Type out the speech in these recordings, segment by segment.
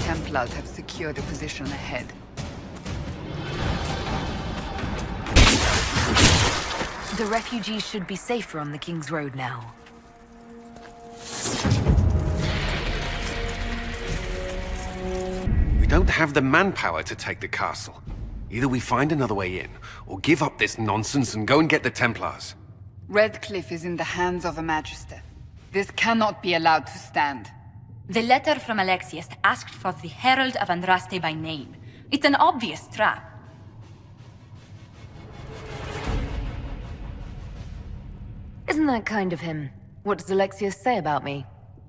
Templars have secured a position ahead. The refugees should be safer on the King's Road now. We don't have the manpower to take the castle. Either we find another way in, or give up this nonsense and go and get the Templars. Redcliffe is in the hands of a Magister. This cannot be allowed to stand. The letter from Alexius asked for the Herald of Andraste by name. It's an obvious trap. Isn't that kind of him? What does Alexius say about me?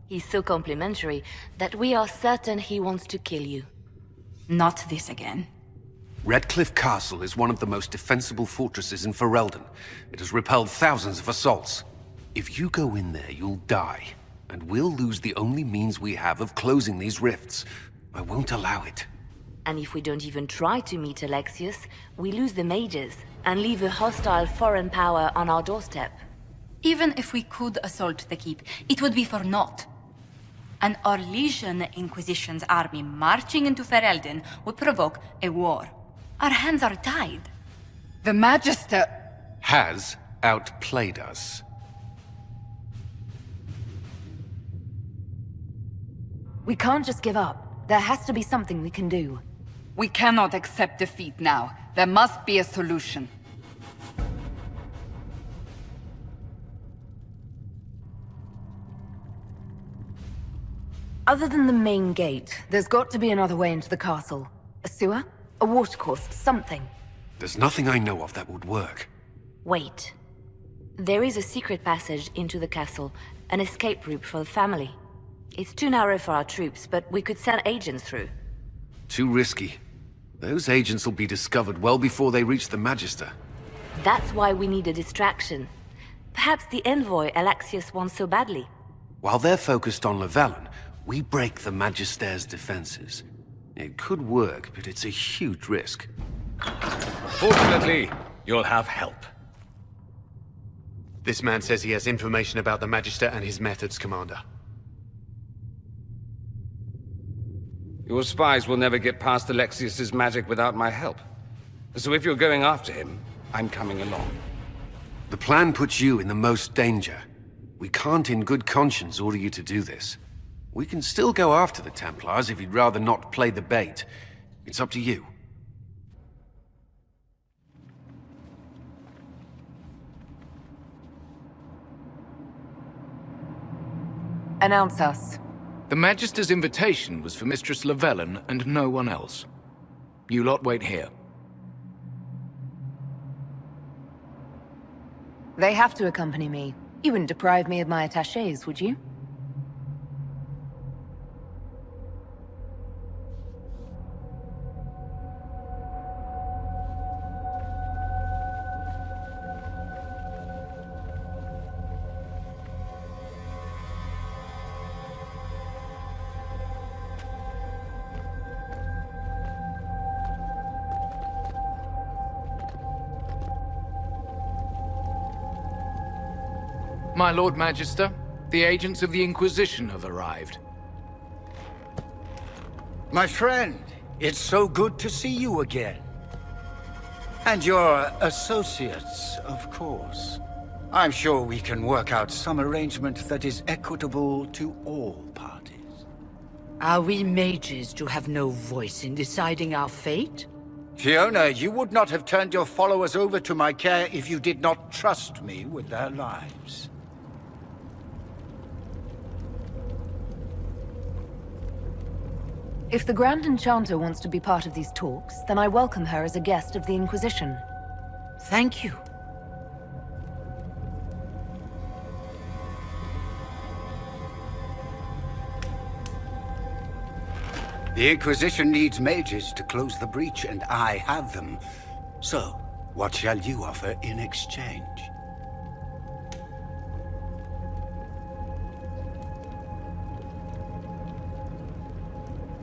He's so complimentary that we are certain he wants to kill you. Not this again. Redcliffe Castle is one of the most defensible fortresses in Ferelden. It has repelled thousands of assaults. If you go in there, you'll die. And we'll lose the only means we have of closing these rifts. I won't allow it. And if we don't even try to meet Alexius, we lose the mages and leave a hostile foreign power on our doorstep. Even if we could assault the keep, it would be for naught. An Orlesian Inquisition's army marching into Ferelden would provoke a war. Our hands are tied. The Magister... Has outplayed us. We can't just give up. There has to be something we can do. We cannot accept defeat now. There must be a solution. Other than the main gate, there's got to be another way into the castle. A sewer? A watercourse? Something. There's nothing I know of that would work. Wait. There is a secret passage into the castle, an escape route for the family. It's too narrow for our troops, but we could send agents through. Too risky. Those agents will be discovered well before they reach the Magister. That's why we need a distraction. Perhaps the envoy Alexius wants so badly. While they're focused on Llewellyn, we break the Magister's defenses. It could work, but it's a huge risk. Fortunately, you'll have help. This man says he has information about the Magister and his methods, Commander. Your spies will never get past Alexius's magic without my help. So if you're going after him, I'm coming along. The plan puts you in the most danger. We can't in good conscience order you to do this. We can still go after the Templars if you'd rather not play the bait. It's up to you. Announce us. The Magister's invitation was for Mistress Llewellyn and no one else. You lot wait here. They have to accompany me. You wouldn't deprive me of my attachés, would you? My Lord Magister, the agents of the Inquisition have arrived. My friend, it's so good to see you again. And your associates, of course. I'm sure we can work out some arrangement that is equitable to all parties. Are we mages to have no voice in deciding our fate? Fiona, you would not have turned your followers over to my care if you did not trust me with their lives. If the Grand Enchanter wants to be part of these talks, then I welcome her as a guest of the Inquisition. Thank you. The Inquisition needs mages to close the breach, and I have them. So, what shall you offer in exchange?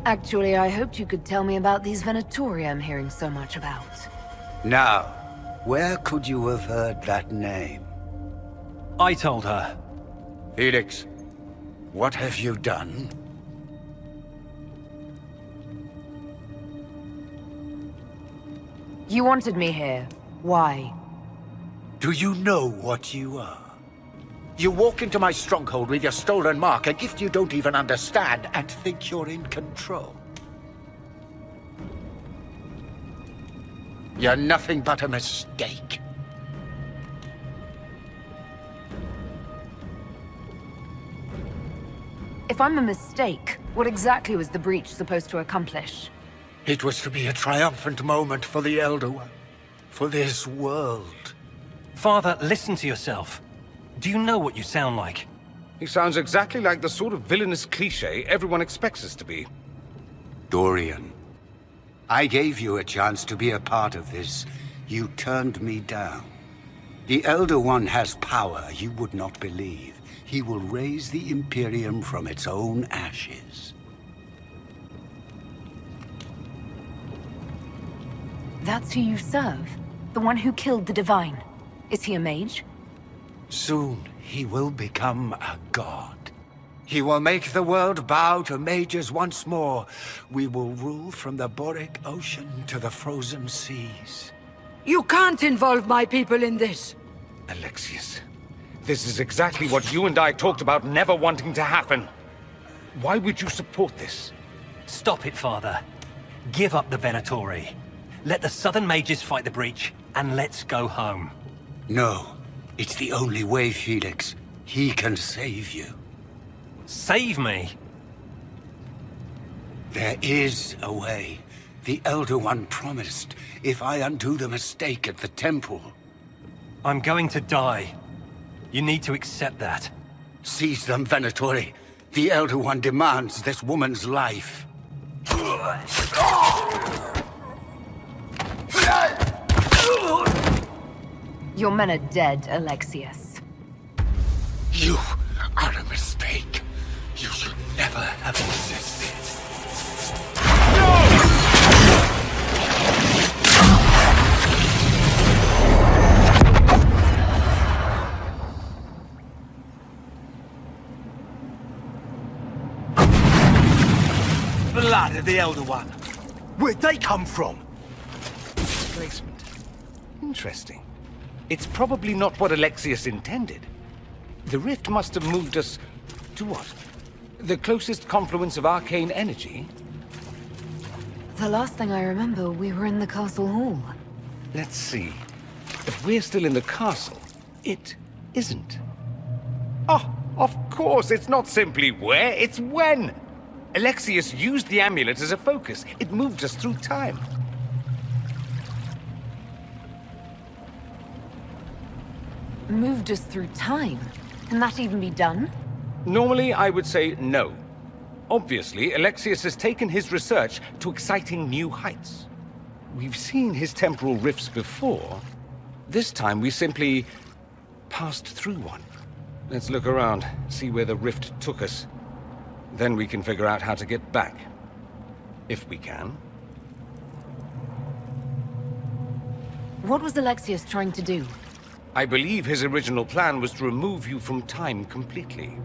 Actually, I hoped you could tell me about these Venatori I'm hearing so much about. Now, where could you have heard that name? I told her. Felix, what have you done? You wanted me here. Why? Do you know what you are? You walk into my stronghold with your stolen mark, a gift you don't even understand, and think you're in control. You're nothing but a mistake. If I'm a mistake, what exactly was the breach supposed to accomplish? It was to be a triumphant moment for the Elder One. For this world. Father, listen to yourself. Do you know what you sound like? He sounds exactly like the sort of villainous cliché everyone expects us to be. Dorian, I gave you a chance to be a part of this. You turned me down. The Elder One has power you would not believe. He will raise the Imperium from its own ashes. That's who you serve? The one who killed the Divine? Is he a mage? Soon, he will become a god. He will make the world bow to mages once more. We will rule from the Boric Ocean to the frozen seas. You can't involve my people in this. Alexius, this is exactly what you and I talked about never wanting to happen. Why would you support this? Stop it, Father. Give up the Venatori. Let the Southern Mages fight the breach, and let's go home. No, it's the only way, Felix. He can save you. Save me? There is a way. The Elder One promised, if I undo the mistake at the temple. I'm going to die. You need to accept that. Seize them, Venatori. The Elder One demands this woman's life. Your men are dead, Alexius. You are a mistake. You should never have existed. Blood of the Elder One. Where'd they come from? Displacement. Interesting. It's probably not what Alexius intended. The rift must have moved us to what? The closest confluence of arcane energy? The last thing I remember, we were in the castle hall. Let's see. If we're still in the castle, it isn't. Oh, of course, it's not simply where, it's when! Alexius used the amulet as a focus. It moved us through time. Moved us through time? Can that even be done? Normally, I would say no. Obviously, Alexius has taken his research to exciting new heights. We've seen his temporal rifts before. This time, we simply passed through one. Let's look around, see where the rift took us. Then we can figure out how to get back. If we can. What was Alexius trying to do? I believe his original plan was to remove you from time completely.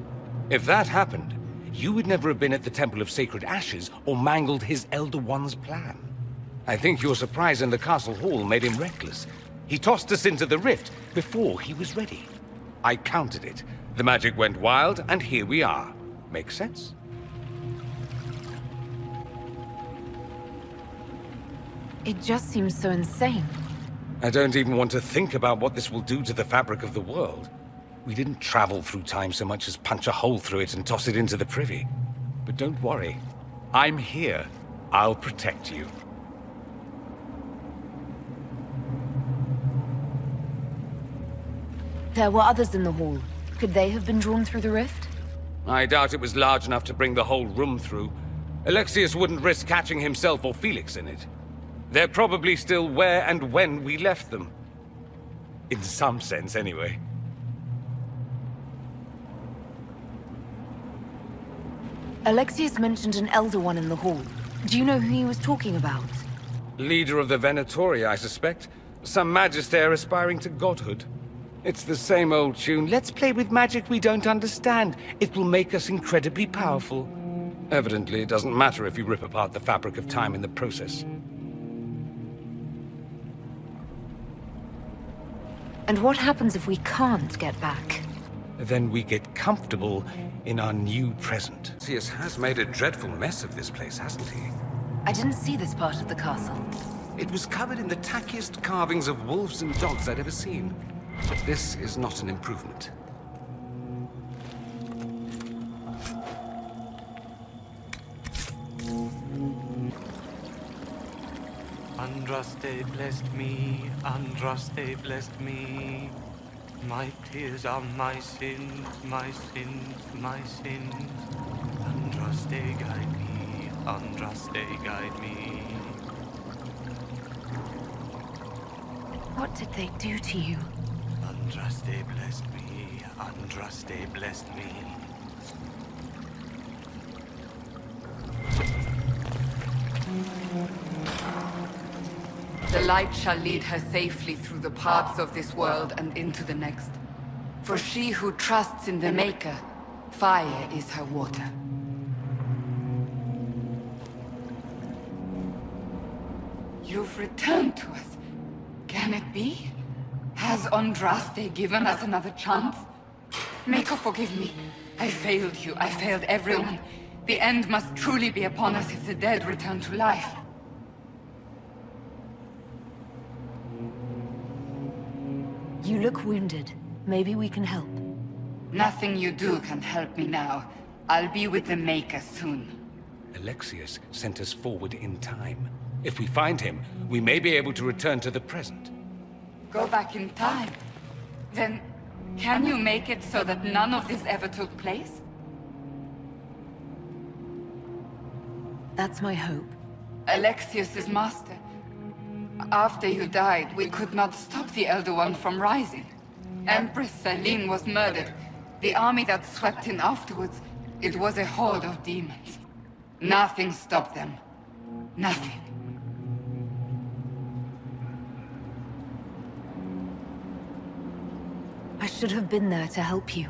If that happened, you would never have been at the Temple of Sacred Ashes or mangled his Elder One's plan. I think your surprise in the castle hall made him reckless. He tossed us into the rift before he was ready. I countered it. The magic went wild, and here we are. Make sense? It just seems so insane. I don't even want to think about what this will do to the fabric of the world. We didn't travel through time so much as punch a hole through it and toss it into the privy. But don't worry. I'm here. I'll protect you. There were others in the hall. Could they have been drawn through the rift? I doubt it was large enough to bring the whole room through. Alexius wouldn't risk catching himself or Felix in it. They're probably still where and when we left them. In some sense, anyway. Alexius mentioned an Elder One in the hall. Do you know who he was talking about? Leader of the Venatori, I suspect. Some magister aspiring to godhood. It's the same old tune. Let's play with magic we don't understand. It will make us incredibly powerful. Evidently, it doesn't matter if you rip apart the fabric of time in the process. And what happens if we can't get back? Then we get comfortable in our new present. Alexius has made a dreadful mess of this place, hasn't he? I didn't see this part of the castle. It was covered in the tackiest carvings of wolves and dogs I'd ever seen. But this is not an improvement. Andraste blessed me, Andraste blessed me. My tears are my sins, my sins, my sins. Andraste guide me, Andraste guide me. What did they do to you? Andraste blessed me, Andraste blessed me. The light shall lead her safely through the paths of this world and into the next. For she who trusts in the Maker, fire is her water. You've returned to us. Can it be? Has Andraste given us another chance? Maker, forgive me. I failed you. I failed everyone. The end must truly be upon us if the dead return to life. You look wounded. Maybe we can help. Nothing you do can help me now. I'll be with the Maker soon. Alexius sent us forward in time. If we find him, we may be able to return to the present. Go back in time? Then, can you make it so that none of this ever took place? That's my hope. Alexius is master. After you died, we could not stop the Elder One from rising. Empress Celine was murdered. The army that swept in afterwards, it was a horde of demons. Nothing stopped them. Nothing. I should have been there to help you.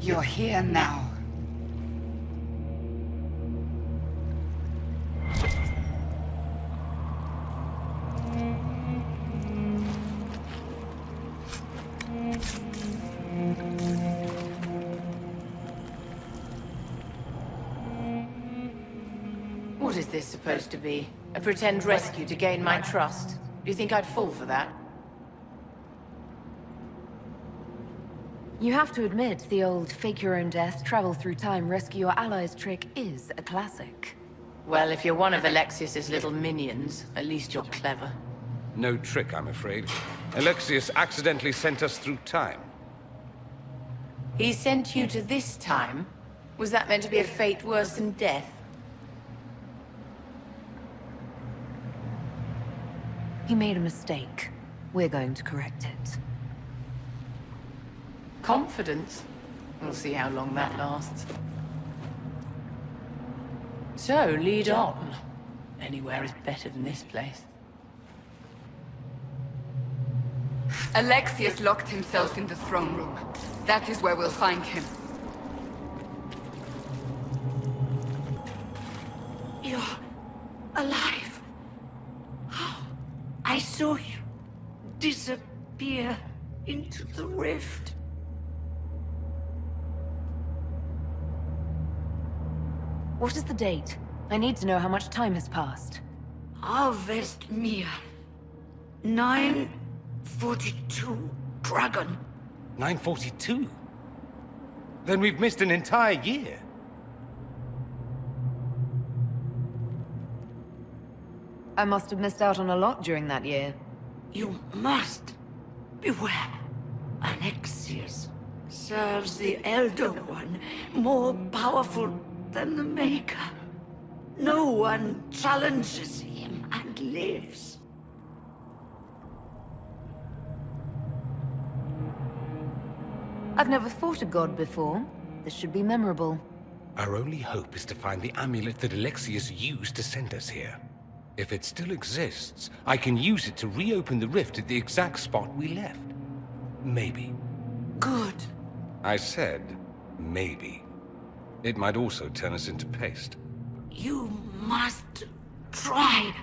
You're here now. What is this supposed to be? A pretend rescue to gain my trust? Do you think I'd fall for that? You have to admit, the old fake your own death, travel through time, rescue your allies trick is a classic. Well, if you're one of Alexius's little minions, at least you're clever. No trick, I'm afraid. Alexius accidentally sent us through time. He sent you to this time? Was that meant to be a fate worse than death? He made a mistake. We're going to correct it. Confidence? We'll see how long that lasts. So, lead on. Anywhere is better than this place. Alexius locked himself in the throne room. That is where we'll find him. You're alive. I saw you disappear into the rift. What is the date? I need to know how much time has passed. Harvest Mia. 942 Dragon. 942? Then we've missed an entire year. I must have missed out on a lot during that year. You must beware. Alexius serves the Elder One, more powerful than the Maker. No one challenges him and lives. I've never fought a god before. This should be memorable. Our only hope is to find the amulet that Alexius used to send us here. If it still exists, I can use it to reopen the rift at the exact spot we left. Maybe. Good. I said, maybe. It might also turn us into paste. You must try.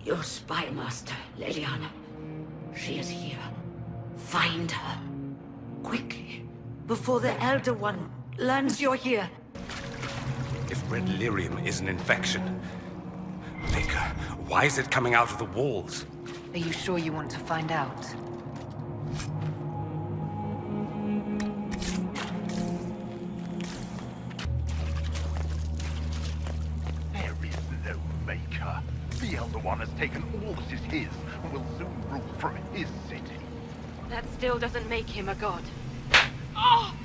Your spy master, Leliana. She is here. Find her. Quickly. Before the Elder One learns you're here. If red lyrium is an infection... Maker, why is it coming out of the walls? Are you sure you want to find out? There is no Maker. The Elder One has taken all that is his and will soon rule from his city. That still doesn't make him a god. Ah!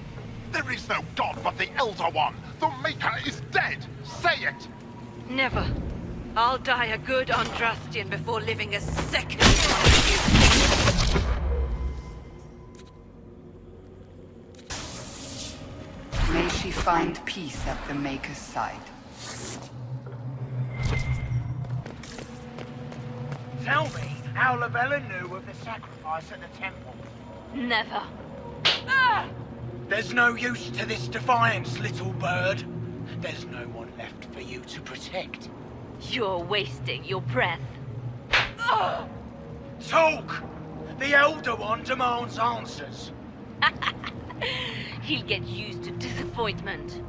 There is no god but the Elder One! The Maker is dead! Say it! Never. I'll die a good Andrastian before living a second. May she find peace at the Maker's side. Tell me how Lavella knew of the sacrifice at the temple. Never. There's no use to this defiance, little bird. There's no one left for you to protect. You're wasting your breath. Talk! The Elder One demands answers. He'll get used to disappointment.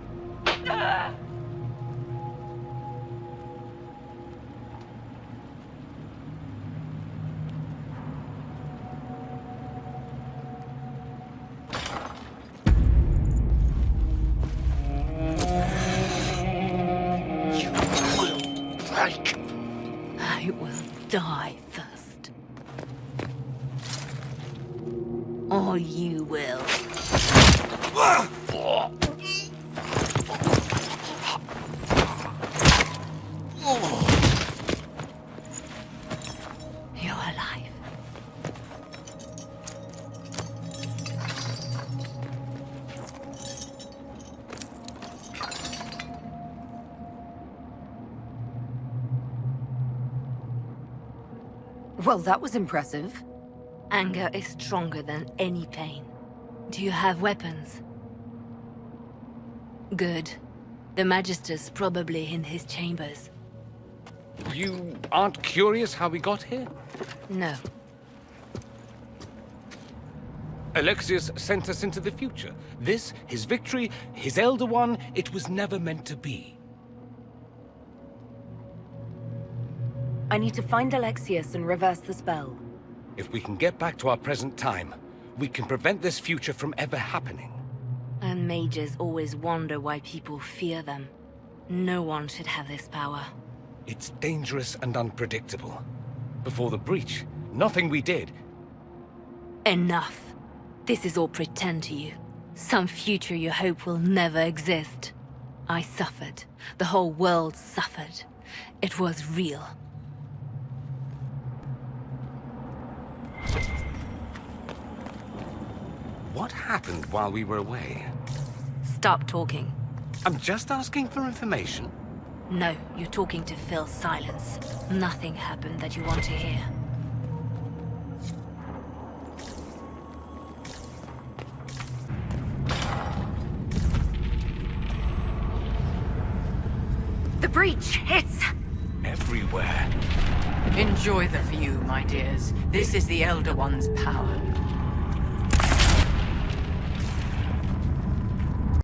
I will die first. Or you will. You're alive. Well, that was impressive. Anger is stronger than any pain. Do you have weapons? Good. The Magister's probably in his chambers. You aren't curious how we got here? No. Alexius sent us into the future. This, his victory, his Elder One, it was never meant to be. I need to find Alexius and reverse the spell. If we can get back to our present time, we can prevent this future from ever happening. And mages always wonder why people fear them. No one should have this power. It's dangerous and unpredictable. Before the breach, nothing we did... Enough. This is all pretend to you. Some future you hope will never exist. I suffered. The whole world suffered. It was real. What happened while we were away? Stop talking. I'm just asking for information. No, you're talking to fill silence. Nothing happened that you want to hear. The breach! It's... everywhere. Enjoy the view, my dears. This is the Elder One's power.